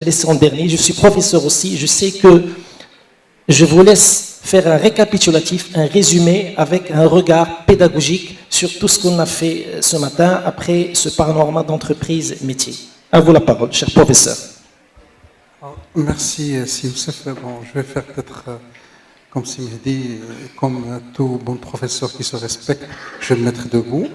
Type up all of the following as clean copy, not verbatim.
laissé en dernier. Je suis professeur aussi. Je sais que je vous laisse faire un récapitulatif, un résumé avec un regard pédagogique sur tout ce qu'on a fait ce matin après ce panorama d'entreprise métier. À vous la parole, cher professeur. Merci, Si Youssef. Bon, je vais faire peut-être, comme Sim dit, comme tout bon professeur qui se respecte, je vais me mettre debout.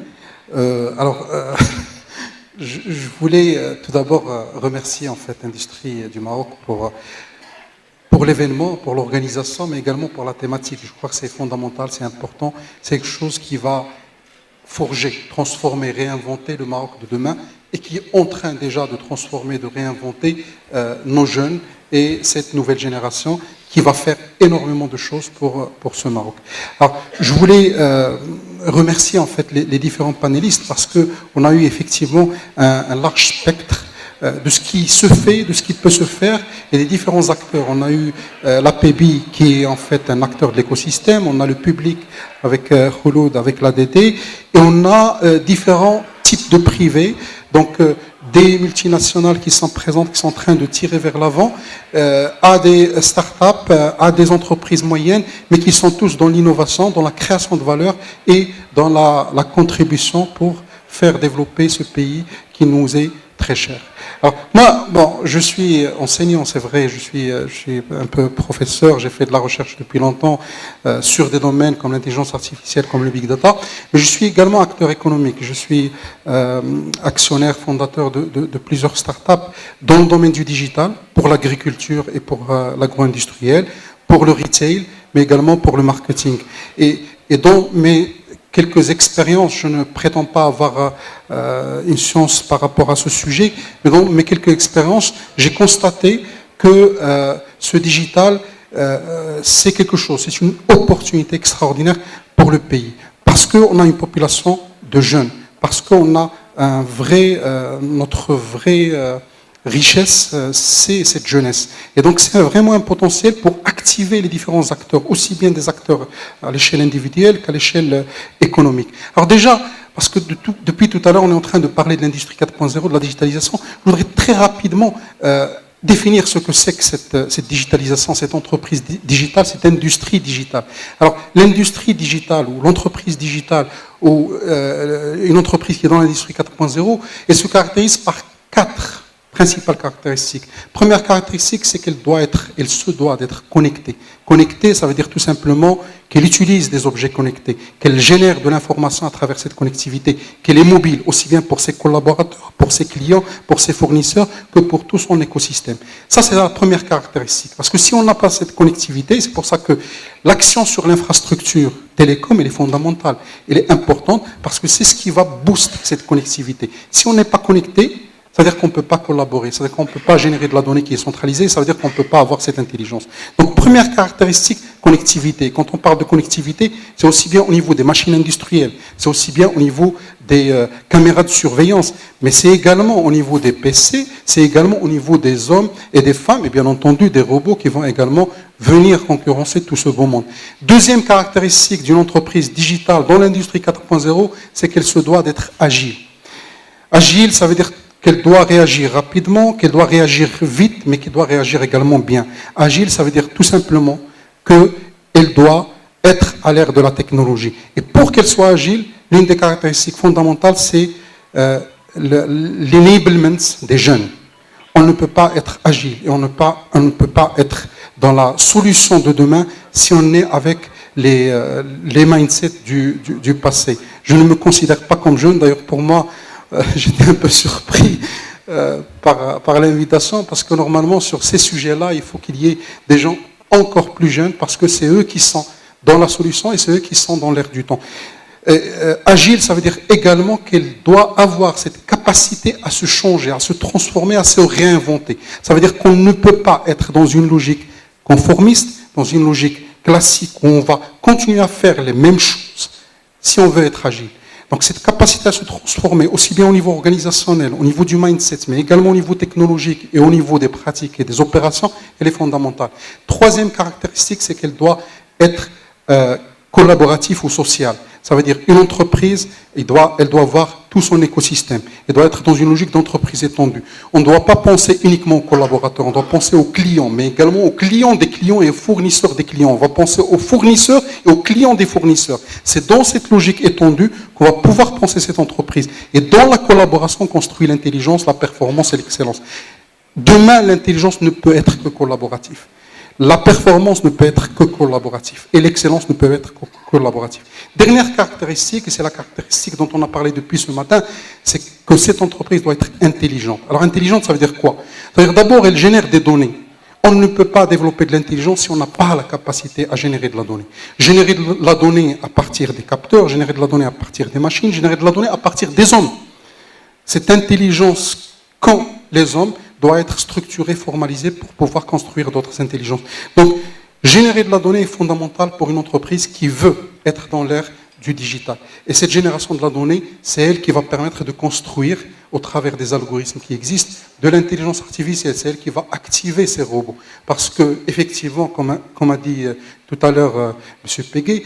Je voulais tout d'abord remercier en fait l'industrie du Maroc pour l'événement, pour l'organisation, mais également pour la thématique. Je crois que c'est fondamental, c'est important, c'est quelque chose qui va forger, transformer, réinventer le Maroc de demain et qui est en train déjà de transformer, de réinventer nos jeunes et cette nouvelle génération qui va faire énormément de choses pour ce Maroc. Alors, je voulais remercier en fait les différents panélistes parce qu'on a eu effectivement un large spectre de ce qui se fait, de ce qui peut se faire, et les différents acteurs. On a eu l'APB qui est en fait un acteur de l'écosystème, on a le public avec Khouloud, avec l'ADD, et on a différents types de privés, donc des multinationales qui sont présentes, qui sont en train de tirer vers l'avant, à des startups, à des entreprises moyennes, mais qui sont tous dans l'innovation, dans la création de valeur et dans la contribution pour faire développer ce pays qui nous est très cher. Alors, moi, bon, je suis enseignant, c'est vrai, je suis un peu professeur, j'ai fait de la recherche depuis longtemps sur des domaines comme l'intelligence artificielle, comme le big data, mais je suis également acteur économique. Je suis actionnaire, fondateur de plusieurs startups dans le domaine du digital, pour l'agriculture et pour l'agro-industriel, pour le retail, mais également pour le marketing. Et dans mes quelques expériences, je ne prétends pas avoir une science par rapport à ce sujet, mais dans mes quelques expériences, j'ai constaté que ce digital, c'est quelque chose, c'est une opportunité extraordinaire pour le pays, parce qu'on a une population de jeunes, parce qu'on a notre vraie richesse, c'est cette jeunesse. Et donc c'est vraiment un potentiel pour activer les différents acteurs, aussi bien des acteurs à l'échelle individuelle qu'à l'échelle économique. Alors déjà, parce que depuis tout à l'heure, on est en train de parler de l'industrie 4.0, de la digitalisation, je voudrais très rapidement définir ce que c'est que cette digitalisation, cette entreprise digitale, cette industrie digitale. Alors l'industrie digitale ou l'entreprise digitale ou une entreprise qui est dans l'industrie 4.0, elle se caractérise par 4 principales caractéristiques. Première caractéristique, c'est qu'elle se doit d'être connectée. Connectée, ça veut dire tout simplement qu'elle utilise des objets connectés, qu'elle génère de l'information à travers cette connectivité, qu'elle est mobile, aussi bien pour ses collaborateurs, pour ses clients, pour ses fournisseurs, que pour tout son écosystème. Ça, c'est la première caractéristique. Parce que si on n'a pas cette connectivité, c'est pour ça que l'action sur l'infrastructure télécom, elle est fondamentale. Elle est importante parce que c'est ce qui va booster cette connectivité. Si on n'est pas connecté, ça veut dire qu'on ne peut pas collaborer, ça veut dire qu'on ne peut pas générer de la donnée qui est centralisée, ça veut dire qu'on ne peut pas avoir cette intelligence. Donc, première caractéristique, connectivité. Quand on parle de connectivité, c'est aussi bien au niveau des machines industrielles, c'est aussi bien au niveau des caméras de surveillance, mais c'est également au niveau des PC, c'est également au niveau des hommes et des femmes, et bien entendu des robots qui vont également venir concurrencer tout ce beau monde. Deuxième caractéristique d'une entreprise digitale dans l'industrie 4.0, c'est qu'elle se doit d'être agile. Agile, ça veut dire qu'elle doit réagir rapidement, qu'elle doit réagir vite, mais qu'elle doit réagir également bien. Agile, ça veut dire tout simplement qu'elle doit être à l'ère de la technologie. Et pour qu'elle soit agile, l'une des caractéristiques fondamentales, c'est l'enablement des jeunes. On ne peut pas être agile et on ne peut pas être dans la solution de demain si on est avec les mindsets du passé. Je ne me considère pas comme jeune, d'ailleurs pour moi, j'étais un peu surpris par l'invitation parce que normalement sur ces sujets-là, il faut qu'il y ait des gens encore plus jeunes parce que c'est eux qui sont dans la solution et c'est eux qui sont dans l'air du temps. Agile, ça veut dire également qu'elle doit avoir cette capacité à se changer, à se transformer, à se réinventer. Ça veut dire qu'on ne peut pas être dans une logique conformiste, dans une logique classique où on va continuer à faire les mêmes choses si on veut être agile. Donc cette capacité à se transformer, aussi bien au niveau organisationnel, au niveau du mindset, mais également au niveau technologique et au niveau des pratiques et des opérations, elle est fondamentale. Troisième caractéristique, c'est qu'elle doit être collaboratif ou social. Ça veut dire une entreprise, elle doit avoir tout son écosystème. Elle doit être dans une logique d'entreprise étendue. On ne doit pas penser uniquement aux collaborateurs, on doit penser aux clients, mais également aux clients des clients et aux fournisseurs des clients. On va penser aux fournisseurs et aux clients des fournisseurs. C'est dans cette logique étendue qu'on va pouvoir penser cette entreprise. Et dans la collaboration, on construit l'intelligence, la performance et l'excellence. Demain, l'intelligence ne peut être que collaborative. La performance ne peut être que collaborative et l'excellence ne peut être que collaborative. Dernière caractéristique, et c'est la caractéristique dont on a parlé depuis ce matin, c'est que cette entreprise doit être intelligente. Alors intelligente, ça veut dire quoi? Ça veut dire d'abord, elle génère des données. On ne peut pas développer de l'intelligence si on n'a pas la capacité à générer de la donnée. Générer de la donnée à partir des capteurs, générer de la donnée à partir des machines, générer de la donnée à partir des hommes. Cette intelligence, quand les hommes, doit être structurée, formalisée pour pouvoir construire d'autres intelligences. Donc, générer de la donnée est fondamental pour une entreprise qui veut être dans l'ère du digital. Et cette génération de la donnée, c'est elle qui va permettre de construire, au travers des algorithmes qui existent, de l'intelligence artificielle. C'est elle qui va activer ces robots. Parce que, effectivement, comme a dit tout à l'heure M. Péguet,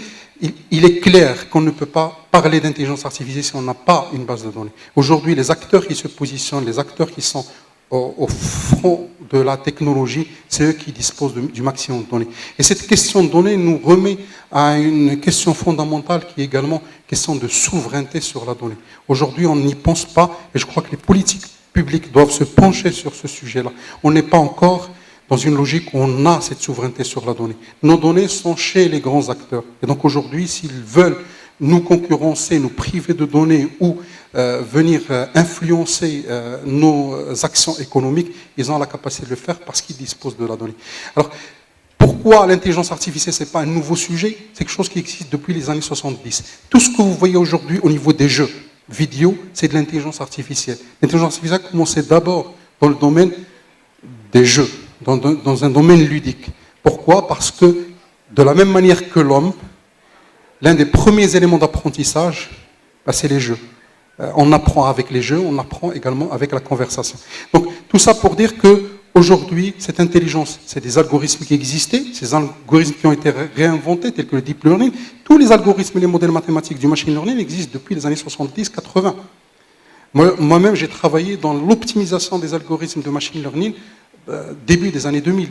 il est clair qu'on ne peut pas parler d'intelligence artificielle si on n'a pas une base de données. Aujourd'hui, les acteurs qui se positionnent, les acteurs qui sont au front de la technologie, c'est eux qui disposent du maximum de données. Et cette question de données nous remet à une question fondamentale qui est également une question de souveraineté sur la donnée. Aujourd'hui, on n'y pense pas et je crois que les politiques publiques doivent se pencher sur ce sujet-là. On n'est pas encore dans une logique où on a cette souveraineté sur la donnée. Nos données sont chez les grands acteurs. Et donc aujourd'hui, s'ils veulent nous concurrencer, nous priver de données ou venir influencer nos actions économiques, ils ont la capacité de le faire parce qu'ils disposent de la donnée. Alors, pourquoi l'intelligence artificielle, ce n'est pas un nouveau sujet? C'est quelque chose qui existe depuis les années 70. Tout ce que vous voyez aujourd'hui au niveau des jeux vidéo, c'est de l'intelligence artificielle. L'intelligence artificielle a commencé d'abord dans le domaine des jeux, dans un domaine ludique. Pourquoi? Parce que, de la même manière que l'homme, l'un des premiers éléments d'apprentissage, c'est les jeux. On apprend avec les jeux, on apprend également avec la conversation. Donc, tout ça pour dire qu'aujourd'hui, cette intelligence, c'est des algorithmes qui existaient, ces algorithmes qui ont été réinventés, tels que le deep learning. Tous les algorithmes et les modèles mathématiques du machine learning existent depuis les années 70-80. Moi-même, j'ai travaillé dans l'optimisation des algorithmes de machine learning début des années 2000.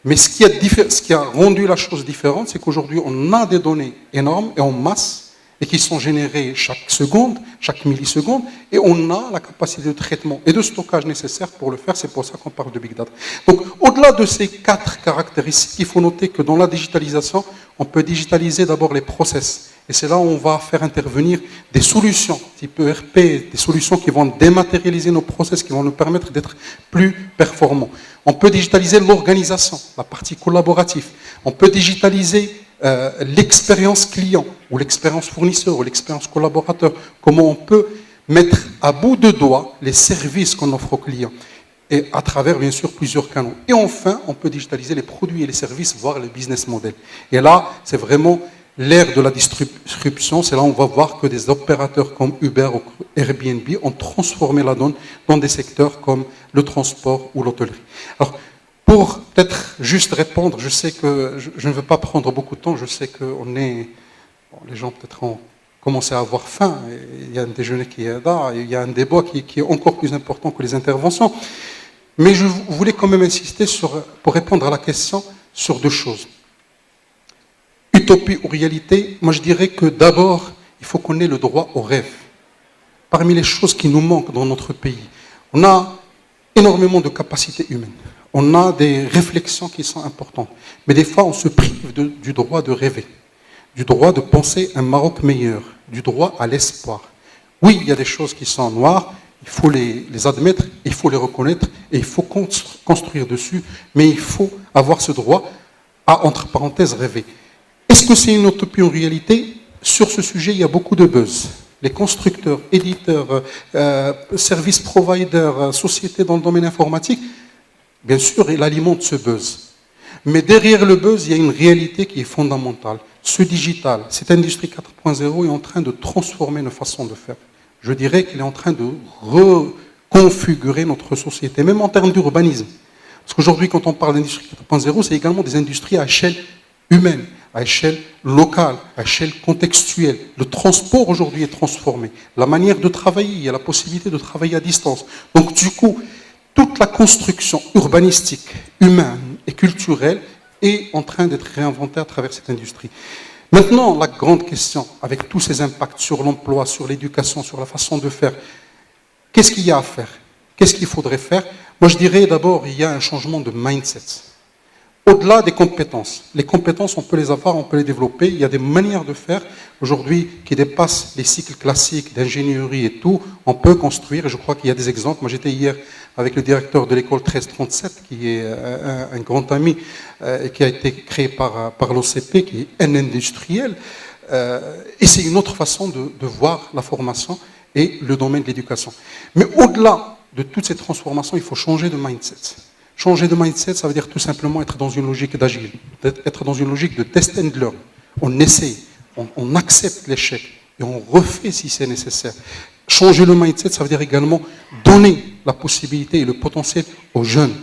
Mais ce qui a rendu la chose différente, c'est qu'aujourd'hui, on a des données énormes et en masse, et qui sont générées chaque seconde, chaque milliseconde, et on a la capacité de traitement et de stockage nécessaire pour le faire. C'est pour ça qu'on parle de Big Data. Donc, au-delà de ces 4 caractéristiques, il faut noter que dans la digitalisation, on peut digitaliser d'abord les process. Et c'est là où on va faire intervenir des solutions, type ERP, des solutions qui vont dématérialiser nos process, qui vont nous permettre d'être plus performants. On peut digitaliser l'organisation, la partie collaborative. On peut digitaliser l'expérience client, ou l'expérience fournisseur, ou l'expérience collaborateur. Comment on peut mettre à bout de doigts les services qu'on offre aux clients. Et à travers, bien sûr, plusieurs canaux. Et enfin, on peut digitaliser les produits et les services, voire les business models. Et là, c'est vraiment l'ère de la disruption. C'est là où on va voir que des opérateurs comme Uber ou Airbnb ont transformé la donne dans des secteurs comme le transport ou l'hôtellerie. Alors, pour peut-être juste répondre, je sais que je ne veux pas prendre beaucoup de temps, je sais que les gens peut-être ont commencé à avoir faim, il y a un déjeuner qui est là, il y a un débat qui est encore plus important que les interventions. Mais je voulais quand même insister pour répondre à la question sur 2 choses. Utopie ou réalité, moi je dirais que d'abord, il faut qu'on ait le droit au rêve. Parmi les choses qui nous manquent dans notre pays, on a énormément de capacités humaines. On a des réflexions qui sont importantes. Mais des fois, on se prive du droit de rêver, du droit de penser un Maroc meilleur, du droit à l'espoir. Oui, il y a des choses qui sont noires, il faut les admettre, il faut les reconnaître, et il faut construire dessus, mais il faut avoir ce droit à, entre parenthèses, rêver. Est-ce que c'est une utopie en réalité? Sur ce sujet, il y a beaucoup de buzz. Les constructeurs, éditeurs, service providers, sociétés dans le domaine informatique, bien sûr, il alimente ce buzz. Mais derrière le buzz, il y a une réalité qui est fondamentale. Ce digital, cette industrie 4.0 est en train de transformer nos façons de faire. Je dirais qu'il est en train de reconfigurer notre société, même en termes d'urbanisme. Parce qu'aujourd'hui, quand on parle d'industrie 4.0, c'est également des industries à échelle humaine, à échelle locale, à échelle contextuelle. Le transport aujourd'hui est transformé. La manière de travailler, il y a la possibilité de travailler à distance. Donc du coup, toute la construction urbanistique, humaine et culturelle est en train d'être réinventée à travers cette industrie. Maintenant, la grande question, avec tous ces impacts sur l'emploi, sur l'éducation, sur la façon de faire, qu'est-ce qu'il y a à faire? Qu'est-ce qu'il faudrait faire? Moi, je dirais d'abord, il y a un changement de mindset. Au-delà des compétences. Les compétences, on peut les avoir, on peut les développer. Il y a des manières de faire aujourd'hui qui dépassent les cycles classiques d'ingénierie et tout. On peut construire, et je crois qu'il y a des exemples. Moi, j'étais hier avec le directeur de l'école 1337, qui est un grand ami, et qui a été créé par l'OCP, qui est un industriel. Et c'est une autre façon de voir la formation et le domaine de l'éducation. Mais au-delà de toutes ces transformations, il faut changer de mindset. Changer de mindset, ça veut dire tout simplement être dans une logique d'agile, être dans une logique de test and learn. On essaye, on accepte l'échec et on refait si c'est nécessaire. Changer le mindset, ça veut dire également donner la possibilité et le potentiel aux jeunes.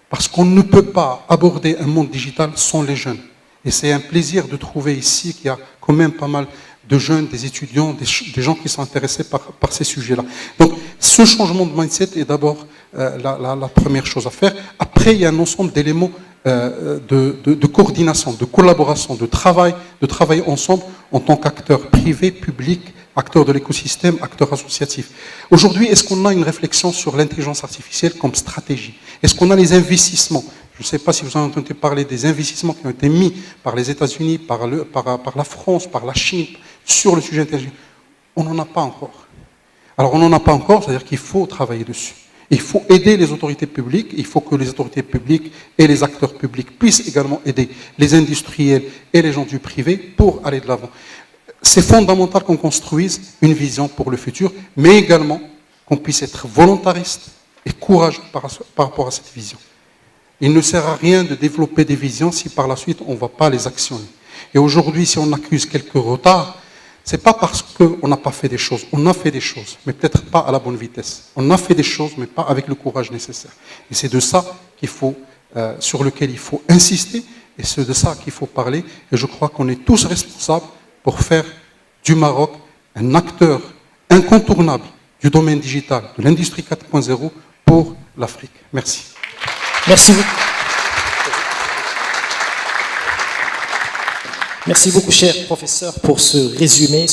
Parce qu'on ne peut pas aborder un monde digital sans les jeunes. Et c'est un plaisir de trouver ici qu'il y a quand même pas mal de jeunes, des étudiants, des gens qui sont intéressés par ces sujets-là. Donc, ce changement de mindset est d'abord la première chose à faire. Après, il y a un ensemble d'éléments de coordination, de collaboration, de travail ensemble en tant qu'acteurs privés, publics, acteurs de l'écosystème, acteurs associatifs. Aujourd'hui, est-ce qu'on a une réflexion sur l'intelligence artificielle comme stratégie? Est-ce qu'on a les investissements? Je ne sais pas si vous en avez entendu parler des investissements qui ont été mis par les États-Unis, par la France, par la Chine, sur le sujet intelligent. On n'en a pas encore. Alors on n'en a pas encore, c'est-à-dire qu'il faut travailler dessus. Il faut aider les autorités publiques, il faut que les autorités publiques et les acteurs publics puissent également aider les industriels et les gens du privé pour aller de l'avant. C'est fondamental qu'on construise une vision pour le futur, mais également qu'on puisse être volontariste et courageux par rapport à cette vision. Il ne sert à rien de développer des visions si par la suite on ne va pas les actionner. Et aujourd'hui, si on accuse quelques retards, ce n'est pas parce qu'on n'a pas fait des choses. On a fait des choses, mais peut-être pas à la bonne vitesse. On a fait des choses, mais pas avec le courage nécessaire. Et c'est de ça sur lequel il faut insister, et c'est de ça qu'il faut parler. Et je crois qu'on est tous responsables pour faire du Maroc un acteur incontournable du domaine digital, de l'industrie 4.0 pour l'Afrique. Merci. Merci beaucoup. Merci beaucoup, cher professeur, pour ce résumé.